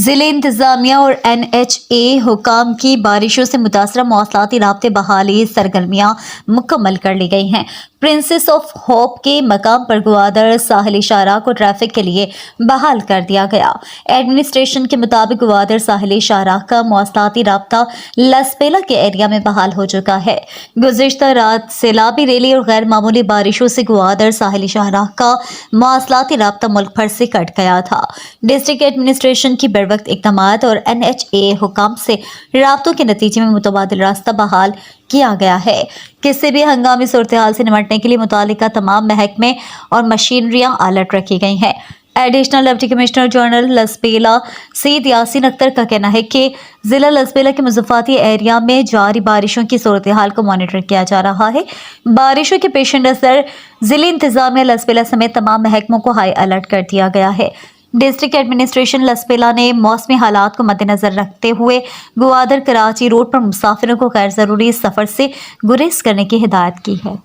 जिले इंतजामिया और NHA हुकाम की बारिशों से मुतासरा मौसलाती राब्ते बहाली सरगर्मियां मुकम्मल कर ली गई हैं। प्रिंसेस ऑफ होप के मकाम पर गुआदर साहिली शाहराह को ट्रैफिक के लिए बहाल कर दिया गया। एडमिनिस्ट्रेशन के मुताबिक गुआदर साहिली शाहराह का मौसलाती राब्ता लसपेला के एरिया में बहाल हो चुका है। गुज़िश्ता रात सैलाबी रैली और गैर मामूली बारिशों से गुआदर साहिली शाहराह का मौसलाती राब्ता मुल्क भर से कट गया था। डिस्ट्रिक्ट एडमिनिस्ट्रेशन की वक्त इक़दामात और NHA हुकाम से राब्तों के नतीजे में मुतबादिल रास्ता बहाल किया गया है। किसी भी हंगामी सूरत हाल से निपटने के लिए मुतालिका तमाम महकमे और मशीनरियां अलर्ट रखी गई हैं। एडिशनल डिप्टी कमिश्नर जनरल लसपेला सईद यासीन अख्तर का कहना है कि जिला लसपेला के मुज़फ़्फ़ाती एरिया में जारी बारिशों की सूरत हाल को मॉनिटर किया जा रहा है। बारिशों के पेश नज़र जिले इंतजामिया लसपेला समेत तमाम महकमों को हाई अलर्ट कर दिया गया है। डिस्ट्रिक्ट एडमिनिस्ट्रेशन लसपेला ने मौसमी हालात को मद्देनजर रखते हुए गुआदर कराची रोड पर मुसाफिरों को गैर ज़रूरी सफ़र से गुरेज करने की हिदायत की है।